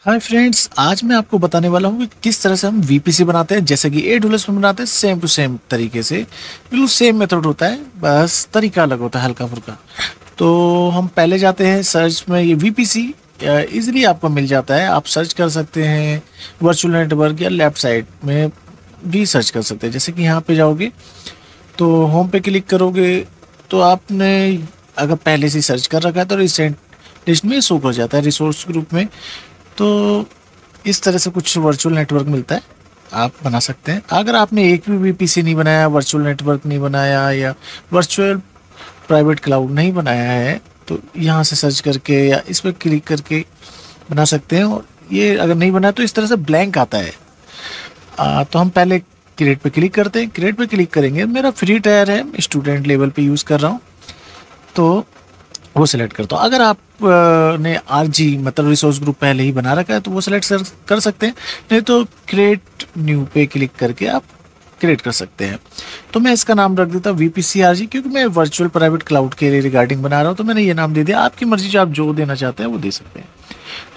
Hi friends, आज मैं आपको बताने वाला हूँ कि किस तरह से हम वीपीसी बनाते हैं। जैसे कि AWS में बनाते हैं सेम टू सेम तरीके से, बिल्कुल सेम मेथड होता है, बस तरीका अलग होता है हल्का फुल्का। तो हम पहले जाते हैं सर्च में। ये वीपीसी इजीली आपको मिल जाता है, आप सर्च कर सकते हैं वर्चुअल नेटवर्क या लेफ्ट साइड में भी सर्च कर सकते हैं। जैसे कि यहाँ पे जाओगे तो होम पे क्लिक करोगे तो आपने अगर पहले से सर्च कर रखा है तो रिसेंट लिस्ट में शो कर जाता है रिसोर्स ग्रुप में। तो इस तरह से कुछ वर्चुअल नेटवर्क मिलता है, आप बना सकते हैं। अगर आपने एक भी वीपीसी नहीं बनाया, वर्चुअल नेटवर्क नहीं बनाया या वर्चुअल प्राइवेट क्लाउड नहीं बनाया है, तो यहाँ से सर्च करके या इस पर क्लिक करके बना सकते हैं। और ये अगर नहीं बनाया तो इस तरह से ब्लैंक आता है। तो हम पहले क्रिएट पे क्लिक करते हैं। क्रिएट पे क्लिक करेंगे, मेरा फ्री टायर है, स्टूडेंट लेवल पे यूज़ कर रहा हूँ तो वो सिलेक्ट करता हूँ। अगर आप ने आरजी मतलब रिसोर्स ग्रुप पहले ही बना रखा है तो वो सिलेक्ट कर सकते हैं, नहीं तो क्रिएट न्यू पे क्लिक करके आप क्रिएट कर सकते हैं। तो मैं इसका नाम रख देता हूँ वीपीसी आरजी, क्योंकि मैं वर्चुअल प्राइवेट क्लाउड के रिगार्डिंग बना रहा हूँ तो मैंने ये नाम दे दिया। आपकी मर्जी से आप जो देना चाहते हैं वो दे सकते हैं।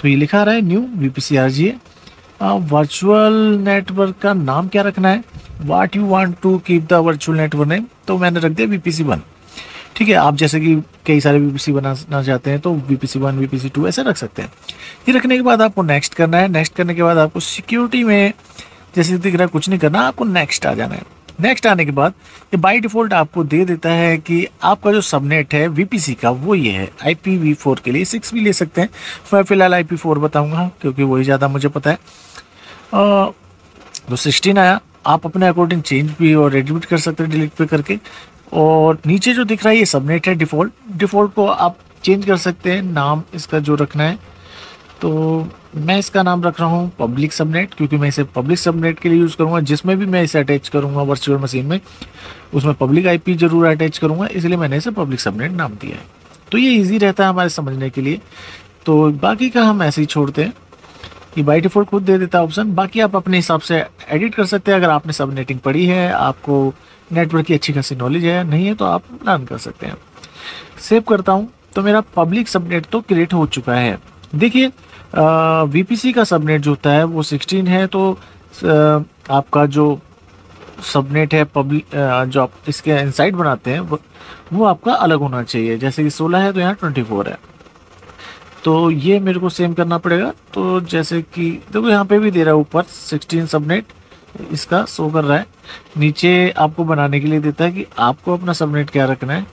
तो ये लिखा रहा है न्यू वीपीसी आरजी है। वर्चुअल नेटवर्क का नाम क्या रखना है, what you want to keep the virtual network name, तो मैंने रख दिया वीपीसी 1। ठीक है, आप जैसे कि कई सारे वीपीसी बनाना चाहते हैं तो वीपीसी 1 वीपीसी 2 ऐसे रख सकते हैं। ये रखने के बाद आपको नेक्स्ट करना है। नेक्स्ट करने के बाद आपको सिक्योरिटी में जैसे दिख रहा है कुछ नहीं करना, आपको नेक्स्ट आ जाना है। नेक्स्ट आने के बाद ये बाय डिफ़ॉल्ट आपको दे देता है कि आपका जो सबनेट है वीपीसी का वो ये है। IPv4 के लिए 6 भी ले सकते हैं, मैं फिलहाल IP4 बताऊंगा क्योंकि वही ज़्यादा मुझे पता है। तो 16 आया, आप अपने अकॉर्डिंग चेंज भी और एडिट कर सकते हैं डिलीट पे करके। और नीचे जो दिख रहा है ये सबनेट है डिफ़ॉल्ट। डिफ़ॉल्ट को आप चेंज कर सकते हैं, नाम इसका जो रखना है। तो मैं इसका नाम रख रहा हूँ पब्लिक सबनेट, क्योंकि मैं इसे पब्लिक सबनेट के लिए यूज़ करूँगा। जिसमें भी मैं इसे अटैच करूँगा वर्चुअल मशीन में उसमें पब्लिक IP जरूर अटैच करूँगा, इसलिए मैंने इसे पब्लिक सबनेट नाम दिया है। तो ये ईजी रहता है हमारे समझने के लिए। तो बाकी का हम ऐसे ही छोड़ते हैं, ये बाय डिफ़ॉल्ट खुद दे देता है ऑप्शन। बाकी आप अपने हिसाब से एडिट कर सकते हैं। अगर आपने सब नेटिंग पढ़ी है, आपको नेटवर्क की अच्छी खासी नॉलेज है, नहीं है तो आप लर्न कर सकते हैं। सेव करता हूँ तो मेरा पब्लिक सबनेट तो क्रिएट हो चुका है। देखिए वीपीसी का सबनेट जो होता है वो 16 है, तो आपका जो सबनेट है पब्लिक जो आप इसके इनसाइड बनाते हैं वो आपका अलग होना चाहिए। जैसे कि 16 है तो यहाँ 24 है, तो ये मेरे को सेम करना पड़ेगा। तो जैसे कि देखो यहाँ पे भी दे रहा है ऊपर 16 सबनेट इसका शो कर रहा है। नीचे आपको बनाने के लिए देता है कि आपको अपना सबनेट क्या रखना है,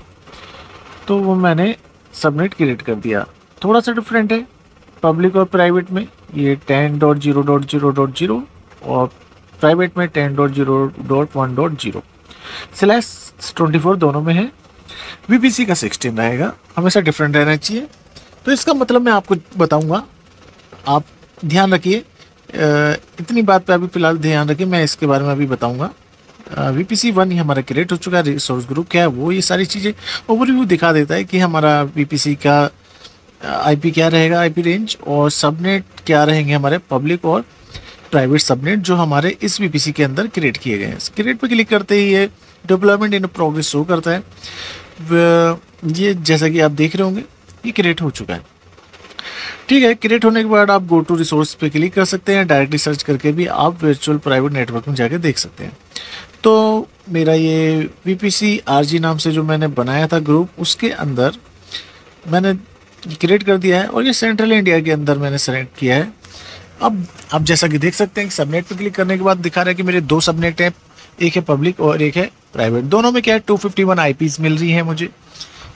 तो वो मैंने सबनेट क्रिएट कर दिया। थोड़ा सा डिफरेंट है पब्लिक और प्राइवेट में, ये 10.0.0.0 और प्राइवेट में 10.0.1.0 /24 दोनों में है। वीपीसी का 16 रहेगा, हमेशा डिफरेंट रहना चाहिए। तो इसका मतलब मैं आपको बताऊंगा, आप ध्यान रखिए। इतनी बात पे अभी फिलहाल ध्यान रखिए, मैं इसके बारे में अभी बताऊंगा। वीपीसी 1 ही हमारा क्रिएट हो चुका है। रिसोर्स ग्रुप क्या है वो, ये सारी चीज़ें ओवरव्यू दिखा देता है कि हमारा वीपीसी का IP क्या रहेगा, IP रेंज, और सबनेट क्या रहेंगे हमारे पब्लिक और प्राइवेट सबनेट जो हमारे इस वीपीसी के अंदर क्रिएट किए गए हैं। क्रिएट पे क्लिक करते ही ये डेवलपमेंट इन प्रोग्रेस शो करता है। ये जैसा कि आप देख रहे होंगे ये क्रिएट हो चुका है। ठीक है, क्रिएट होने के बाद आप गो टू रिसोर्स पे क्लिक कर सकते हैं। डायरेक्टली सर्च करके भी आप वर्चुअल प्राइवेट नेटवर्क में जाके देख सकते हैं। तो मेरा ये वीपीसी आरजी नाम से जो मैंने बनाया था ग्रुप, उसके अंदर मैंने क्रिएट कर दिया है और ये सेंट्रल इंडिया के अंदर मैंने सेलेक्ट किया है। अब आप जैसा कि देख सकते हैं कि सबनेट पे क्लिक करने के बाद दिखा रहा है कि मेरे 2 सबनेट हैं, एक है पब्लिक और एक है प्राइवेट। दोनों में क्या है 251 IPs मिल रही है मुझे,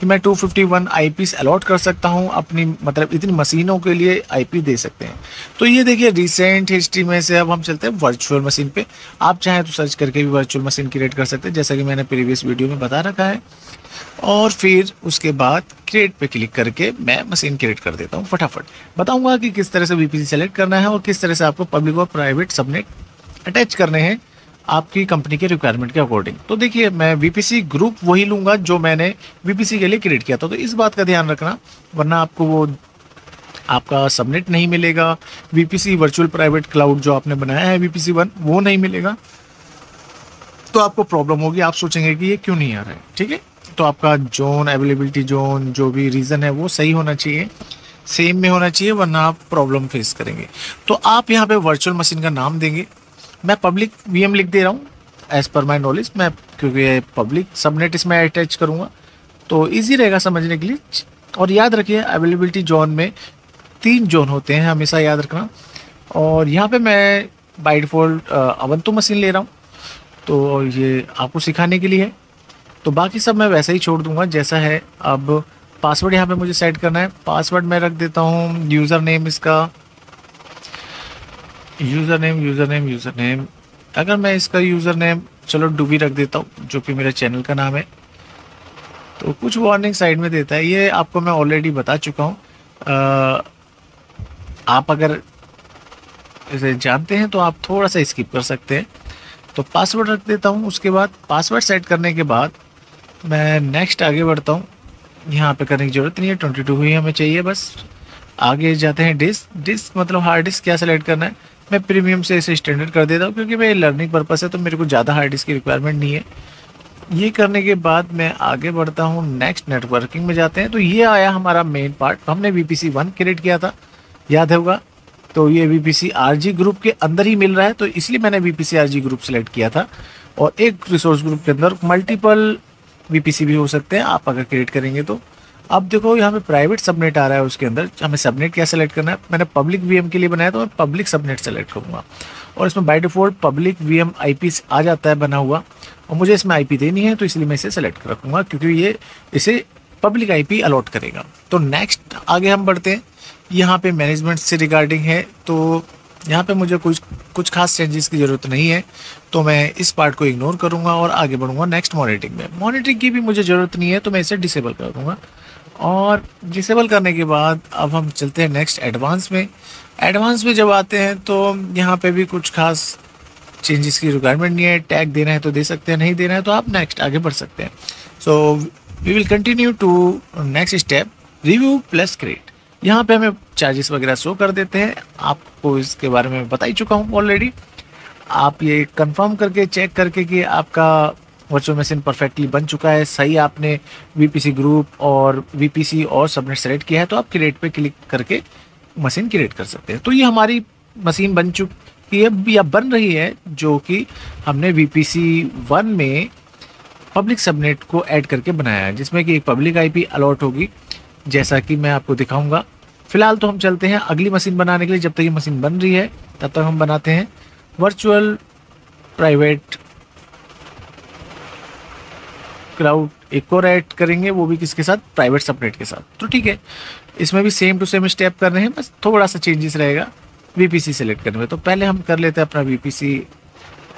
कि मैं 251 IPs अलॉट कर सकता हूं अपनी, मतलब इतनी मशीनों के लिए IP दे सकते हैं। तो ये देखिए रिसेंट हिस्ट्री में से अब हम चलते हैं वर्चुअल मशीन पे। आप चाहें तो सर्च करके भी वर्चुअल मशीन क्रिएट कर सकते हैं, जैसा कि मैंने प्रीवियस वीडियो में बता रखा है। और फिर उसके बाद क्रिएट पे क्लिक करके मैं मशीन क्रिएट कर देता हूँ। फटाफट बताऊंगा कि किस तरह से वीपीसी सेलेक्ट करना है और किस तरह से आपको पब्लिक और प्राइवेट सबनेट अटैच करने हैं आपकी कंपनी के रिक्वायरमेंट के अकॉर्डिंग। तो देखिए मैं वीपीसी ग्रुप वही लूँगा जो मैंने वीपीसी के लिए क्रिएट किया था, तो इस बात का ध्यान रखना, वरना आपको वो आपका सबनेट नहीं मिलेगा। वीपीसी वर्चुअल प्राइवेट क्लाउड जो आपने बनाया है वीपीसी 1 वो नहीं मिलेगा, तो आपको प्रॉब्लम होगी। आप सोचेंगे कि ये क्यों नहीं आ रहा है। ठीक है, तो आपका जोन, अवेलेबिलिटी जोन, जो भी रीज़न है वो सही होना चाहिए। सेम में होना चाहिए, वरना आप प्रॉब्लम फेस करेंगे। तो आप यहाँ पे वर्चुअल मशीन का नाम देंगे। मैं पब्लिक वीएम लिख दे रहा हूँ एज पर माई नॉलेज, मैं क्योंकि ये पब्लिक सबनेट इसमें अटैच करूँगा तो इजी रहेगा समझने के लिए। और याद रखिए अवेलेबिलिटी जोन में 3 जोन होते हैं, हमेशा याद रखना। और यहाँ पे मैं बाय डिफ़ॉल्ट अवंतु मशीन ले रहा हूँ, तो ये आपको सिखाने के लिए है। तो बाकी सब मैं वैसे ही छोड़ दूंगा जैसा है। अब पासवर्ड यहाँ पे मुझे सेट करना है। पासवर्ड मैं रख देता हूँ यूज़र नेम, इसका यूज़र नेम अगर मैं इसका यूज़र नेम चलो डूबी रख देता हूँ, जो कि मेरे चैनल का नाम है। तो कुछ वार्निंग साइड में देता है, ये आपको मैं ऑलरेडी बता चुका हूँ। आप अगर इसे जानते हैं तो आप थोड़ा सा स्किप कर सकते हैं। तो पासवर्ड रख देता हूँ। उसके बाद पासवर्ड सेट करने के बाद मैं नेक्स्ट आगे बढ़ता हूँ। यहाँ पे करने की ज़रूरत नहीं है, 22 ही हमें चाहिए बस। आगे जाते हैं डिस्क मतलब हार्ड डिस्क क्या सेलेक्ट करना है। मैं प्रीमियम से इसे स्टैंडर्ड कर देता हूँ क्योंकि मेरे लर्निंग पर्पस है, तो मेरे को ज़्यादा हार्ड डिस्क की रिक्वायरमेंट नहीं है। ये करने के बाद मैं आगे बढ़ता हूँ, नेक्स्ट नेटवर्किंग में जाते हैं। तो ये आया हमारा मेन पार्ट। हमने VPC 1 क्रिएट किया था, याद होगा। तो ये VPC RG ग्रुप के अंदर ही मिल रहा है, तो इसलिए मैंने VPC RG ग्रुप सेलेक्ट किया था। और एक रिसोर्स ग्रुप के अंदर मल्टीपल VPC भी हो सकते हैं आप अगर क्रिएट करेंगे तो। अब देखो यहाँ पे प्राइवेट सबनेट आ रहा है, उसके अंदर हमें सबनेट क्या सेलेक्ट करना है। मैंने पब्लिक VM के लिए बनाया तो मैं पब्लिक सबनेट सेलेक्ट करूँगा। और इसमें by default public VM IP आ जाता है बना हुआ, और मुझे इसमें IP देनी है तो इसलिए मैं इसे सेलेक्ट रखूँगा क्योंकि ये इसे पब्लिक IP अलॉट करेगा। तो नेक्स्ट आगे हम बढ़ते हैं। यहाँ पे मैनेजमेंट से रिगार्डिंग है, तो यहाँ पे मुझे कुछ खास चेंजेस की ज़रूरत नहीं है, तो मैं इस पार्ट को इग्नोर करूँगा और आगे बढ़ूँगा नेक्स्ट मॉनिटरिंग में। मॉनिटरिंग की भी मुझे ज़रूरत नहीं है, तो मैं इसे डिसेबल कर दूँगा। और डिसेबल करने के बाद अब हम चलते हैं नेक्स्ट एडवांस में। एडवांस में जब आते हैं तो यहाँ पे भी कुछ खास चेंजेस की रिक्वायरमेंट नहीं है। टैग देना है तो दे सकते हैं, नहीं देना है तो आप नेक्स्ट आगे बढ़ सकते हैं। So we will continue to next step, review plus create. यहाँ पे हमें चार्जेस वगैरह शो कर देते हैं, आपको इसके बारे में बता ही चुका हूँ ऑलरेडी। आप ये कंफर्म करके चेक करके कि आपका वर्चुअल मशीन परफेक्टली बन चुका है, सही आपने VPC ग्रुप और VPC और सबनेट सेलेक्ट किया है, तो आप क्रिएट पे क्लिक करके मशीन क्रिएट कर सकते हैं। तो ये हमारी मशीन बन चुकी है या बन रही है, जो कि हमने VPC 1 में पब्लिक सबनेट को ऐड करके बनाया है, जिसमें कि एक पब्लिक IP अलॉट होगी, जैसा कि मैं आपको दिखाऊंगा। फिलहाल तो हम चलते हैं अगली मशीन बनाने के लिए। जब तक ये मशीन बन रही है तब तक हम बनाते हैं वर्चुअल प्राइवेट क्लाउड। एक और ऐड करेंगे, वो भी किसके साथ, प्राइवेट सबनेट के साथ। तो ठीक है, इसमें भी सेम टू सेम स्टेप कर रहे हैं, बस थोड़ा सा चेंजेस रहेगा VPC सेलेक्ट करने में। तो पहले हम कर लेते हैं अपना VPC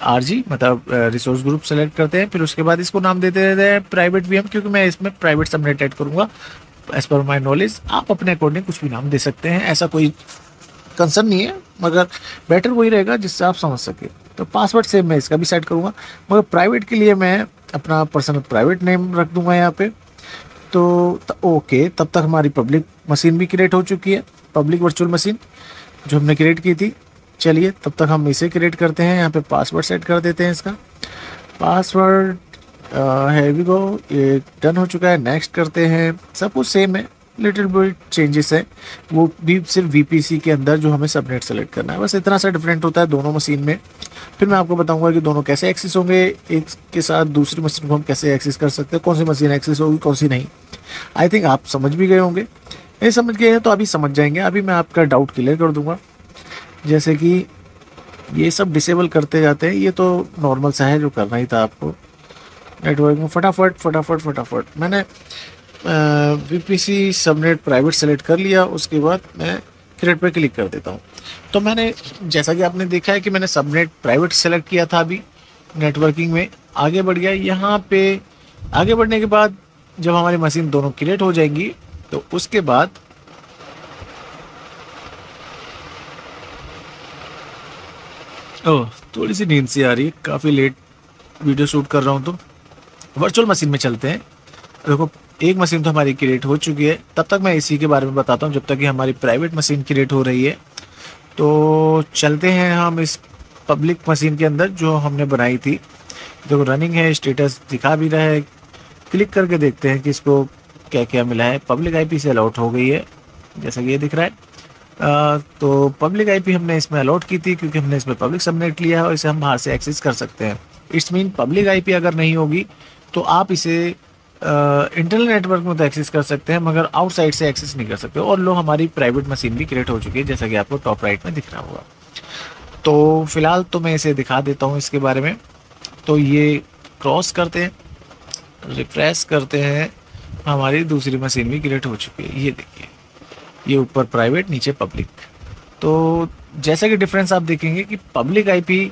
RG मतलब रिसोर्स ग्रुप सेलेक्ट करते हैं, फिर उसके बाद इसको नाम देते हैं प्राइवेट VM, क्योंकि मैं इसमें प्राइवेट सबनेट ऐड करूँगा एज पर माई नॉलेज। आप अपने अकॉर्डिंग कुछ भी नाम दे सकते हैं, ऐसा कोई कंसर्न नहीं है, मगर बेटर वही रहेगा जिससे आप समझ सके। तो पासवर्ड सेम मैं इसका भी सेट करूँगा, मगर प्राइवेट के लिए मैं अपना पर्सनल प्राइवेट नेम रख दूंगा यहाँ पे। तो ओके, तब तक हमारी पब्लिक मशीन भी क्रिएट हो चुकी है, पब्लिक वर्चुअल मशीन जो हमने क्रिएट की थी। चलिए तब तक हम इसे क्रिएट करते हैं। यहाँ पे पासवर्ड सेट कर देते हैं इसका। पासवर्ड है वी गो, ये डन हो चुका है। नेक्स्ट करते हैं, सब कुछ सेम है, लिटिल बिट चेंजेस है, वो भी सिर्फ VPC के अंदर जो हमें सबनेट सेलेक्ट करना है, बस इतना सा डिफरेंट होता है दोनों मशीन में। फिर मैं आपको बताऊंगा कि दोनों कैसे एक्सेस होंगे, एक के साथ दूसरी मशीन को हम कैसे एक्सेस कर सकते हैं, कौन सी मशीन एक्सेस होगी कौन सी नहीं। आई थिंक आप समझ भी गए होंगे, नहीं समझ गए हैं तो अभी समझ जाएंगे। अभी मैं आपका डाउट क्लियर कर दूंगा। जैसे कि ये सब डिसेबल करते जाते हैं, ये तो नॉर्मल सा है जो करना ही था आपको। नेटवर्क में फटाफट मैंने VPC सबनेट प्राइवेट सेलेक्ट कर लिया। उसके बाद मैं क्रिएट पे क्लिक कर देता हूँ। तो मैंने जैसा कि आपने देखा है कि मैंने सबनेट प्राइवेट सेलेक्ट किया था, अभी नेटवर्किंग में आगे बढ़ गया। यहाँ पे आगे बढ़ने के बाद जब हमारी मशीन दोनों क्रिएट हो जाएंगी तो उसके बाद ओह थोड़ी सी नींद सी आ रही है, काफ़ी लेट वीडियो शूट कर रहा हूँ। तो वर्चुअल मशीन में चलते हैं। देखो एक मशीन तो हमारी क्रिएट हो चुकी है, तब तक मैं इसी के बारे में बताता हूँ जब तक कि हमारी प्राइवेट मशीन क्रिएट हो रही है। तो चलते हैं हम इस पब्लिक मशीन के अंदर जो हमने बनाई थी। देखो रनिंग है, स्टेटस दिखा भी रहा है। क्लिक करके देखते हैं कि इसको क्या क्या मिला है। पब्लिक IP से अलॉट हो गई है, जैसा कि ये दिख रहा है। तो पब्लिक आईपी हमने इसमें अलॉट की थी क्योंकि हमने इसमें पब्लिक सबनेट लिया है और इसे हम बाहर से एक्सेस कर सकते हैं। इट्स मीन पब्लिक आईपी अगर नहीं होगी तो आप इसे इंटरनल नेटवर्क में तो एक्सेस कर सकते हैं मगर आउटसाइड से एक्सेस नहीं कर सकते। और लो हमारी प्राइवेट मशीन भी क्रिएट हो चुकी है जैसा कि आपको टॉप राइट में दिख रहा होगा। तो फिलहाल तो मैं इसे दिखा देता हूँ इसके बारे में। तो ये क्रॉस करते हैं, रिफ्रेश करते हैं, हमारी दूसरी मशीन भी क्रिएट हो चुकी है। ये देखिए, ये ऊपर प्राइवेट नीचे पब्लिक। तो जैसा कि डिफरेंस आप देखेंगे कि पब्लिक आईपी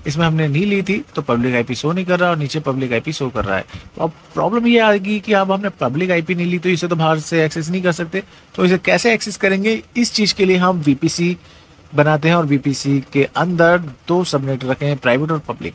इसमें हमने नहीं ली थी तो पब्लिक आईपी शो नहीं कर रहा और नीचे पब्लिक आईपी शो कर रहा है। तो अब प्रॉब्लम ये आएगी कि अब हमने पब्लिक आईपी नहीं ली तो इसे तो बाहर से एक्सेस नहीं कर सकते। तो इसे कैसे एक्सेस करेंगे, इस चीज़ के लिए हम वीपीसी बनाते हैं और वीपीसी के अंदर दो सबनेट रखे हैं, प्राइवेट और पब्लिक।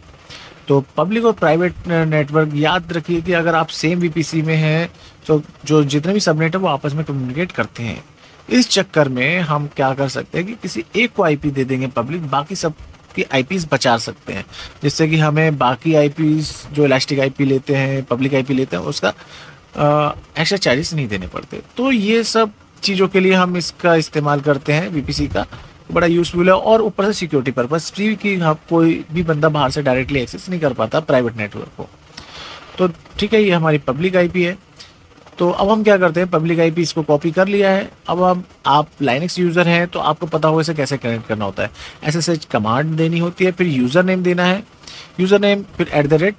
तो पब्लिक और प्राइवेट नेटवर्क याद रखिए कि अगर आप सेम वीपीसी में हैं तो जो जितने भी सबनेट है वो आपस में कम्युनिकेट करते हैं। इस चक्कर में हम क्या कर सकते हैं कि किसी एक को आईपी दे देंगे पब्लिक, बाकी सब की आईपीज बचा सकते हैं, जिससे कि हमें बाकी आईपीज जो इलास्टिक आईपी लेते हैं, पब्लिक आईपी लेते हैं, उसका एक्स्ट्रा चार्जेस नहीं देने पड़ते। तो ये सब चीज़ों के लिए हम इसका इस्तेमाल करते हैं वीपीसी का, बड़ा यूज़फुल है। और ऊपर से सिक्योरिटी पर्पस फ्री की, हाँ, कोई भी बंदा बाहर से डायरेक्टली एक्सेस नहीं कर पाता प्राइवेट नेटवर्क को। तो ठीक है, ये हमारी पब्लिक आईपी है। तो अब हम क्या करते हैं, पब्लिक आईपी इसको कॉपी कर लिया है। अब हम आप लाइनक्स यूज़र हैं तो आपको पता होगा इसे कैसे कनेक्ट करना होता है। SSH कमांड देनी होती है, फिर यूज़र नेम देना है, यूज़र नेम फिर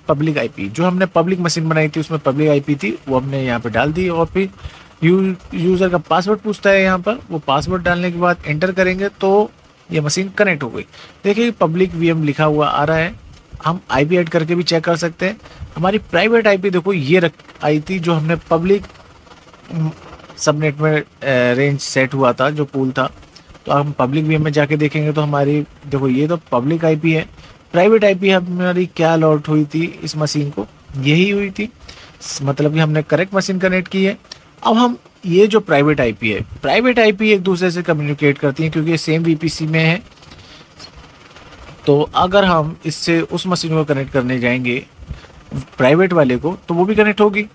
@पब्लिक आईपी। जो हमने पब्लिक मशीन बनाई थी उसमें पब्लिक आईपी थी वो हमने यहाँ पे डाल दी और फिर यूज़र का पासवर्ड पूछता है यहाँ पर। वो पासवर्ड डालने के बाद एंटर करेंगे तो ये मशीन कनेक्ट हो गई। देखिए पब्लिक VM लिखा हुआ आ रहा है। हम आईपी ऐड करके भी चेक कर सकते हैं। हमारी प्राइवेट आईपी देखो ये आई थी जो हमने पब्लिक सबनेट में रेंज सेट हुआ था, जो पूल था। तो हम पब्लिक VM में जाके देखेंगे तो हमारी देखो ये तो पब्लिक आईपी है। प्राइवेट आईपी हमारी क्या अलॉट हुई थी इस मशीन को, यही हुई थी, मतलब कि हमने करेक्ट मशीन कनेक्ट की है। अब हम ये जो प्राइवेट आईपी है, प्राइवेट आईपी एक दूसरे से कम्युनिकेट करती हैं क्योंकि ये सेम वीपीसी में है। तो अगर हम इससे उस मशीन को कनेक्ट करने जाएंगे प्राइवेट वाले को तो वो भी कनेक्ट होगी।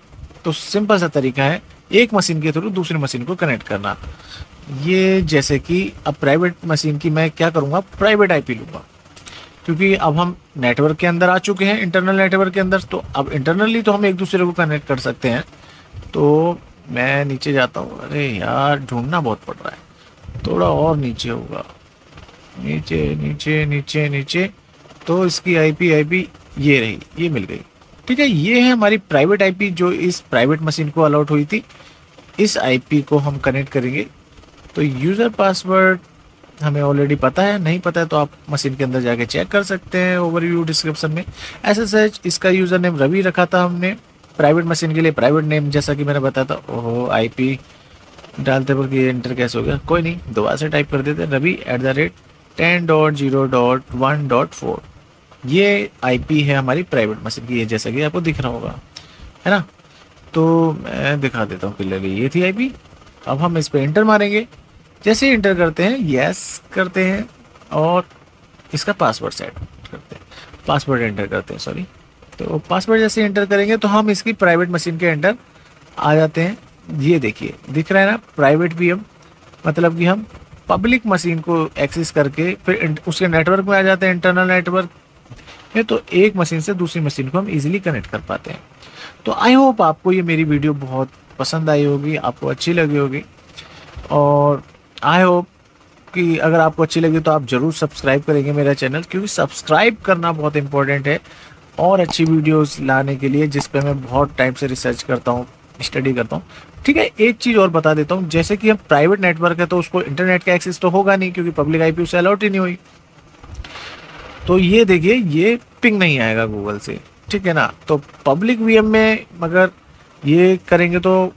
तो सिंपल सा तरीका है एक मशीन के थ्रू दूसरी मशीन को कनेक्ट करना। ये जैसे कि अब प्राइवेट मशीन की मैं क्या करूँगा, प्राइवेट आईपी लूँगा क्योंकि अब हम नेटवर्क के अंदर आ चुके हैं, इंटरनल नेटवर्क के अंदर। तो अब इंटरनली तो हम एक दूसरे को कनेक्ट कर सकते हैं। तो मैं नीचे जाता हूँ, अरे यार ढूंढना बहुत पड़ रहा है, थोड़ा और नीचे होगा, नीचे नीचे नीचे नीचे। तो इसकी आईपी ये रही, ये मिल गई। ठीक है, ये है हमारी प्राइवेट आईपी जो इस प्राइवेट मशीन को अलॉट हुई थी। इस आईपी को हम कनेक्ट करेंगे। तो यूज़र पासवर्ड हमें ऑलरेडी पता है, नहीं पता है तो आप मशीन के अंदर जाके चेक कर सकते हैं ओवरव्यू डिस्क्रिप्शन में। SSH इसका यूज़र नेम रवि रखा था हमने प्राइवेट मशीन के लिए, प्राइवेट नेम जैसा कि मैंने बताया था। ओहो, आईपी डालते वक्त ये एंटर कैसे हो गया, कोई नहीं, दोबारा से टाइप कर देते, रवि @10.0.1.4। ये आईपी है हमारी प्राइवेट मशीन की, ये जैसा कि आपको दिख रहा होगा, है ना। तो मैं दिखा देता हूँ क्लियरली, ये थी आईपी। अब हम इस पर एंटर मारेंगे। जैसे ही एंटर करते हैं, यस करते हैं और इसका पासवर्ड सेट करते हैं, पासवर्ड एंटर करते हैं, सॉरी। तो पासवर्ड जैसे एंटर करेंगे तो हम इसकी प्राइवेट मशीन के अंदर आ जाते हैं। ये देखिए दिख रहा है ना, प्राइवेट VM, मतलब कि हम पब्लिक मशीन को एक्सेस करके फिर उसके नेटवर्क में आ जाते हैं, इंटरनल नेटवर्क में। तो एक मशीन से दूसरी मशीन को हम इजीली कनेक्ट कर पाते हैं। तो आई होप आपको ये मेरी वीडियो बहुत पसंद आई होगी, आपको अच्छी लगी होगी। और आई होप कि अगर आपको अच्छी लगी तो आप ज़रूर सब्सक्राइब करेंगे मेरा चैनल, क्योंकि सब्सक्राइब करना बहुत इंपॉर्टेंट है और अच्छी वीडियोस लाने के लिए, जिस पे मैं बहुत टाइम से रिसर्च करता हूँ, स्टडी करता हूँ। ठीक है, एक चीज़ और बता देता हूँ, जैसे कि हम प्राइवेट नेटवर्क है तो उसको इंटरनेट का एक्सेस तो होगा नहीं क्योंकि पब्लिक आईपी उसे अलॉट ही नहीं हुई। तो ये देखिए, ये पिंग नहीं आएगा गूगल से, ठीक है ना। तो पब्लिक VM में अगर ये करेंगे तो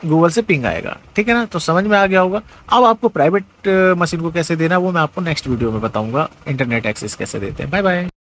गूगल से पिंग आएगा, ठीक है ना। तो समझ में आ गया होगा। अब आपको प्राइवेट मशीन को कैसे देना वो मैं आपको नेक्स्ट वीडियो में बताऊंगा, इंटरनेट एक्सेस कैसे देते हैं। Bye bye.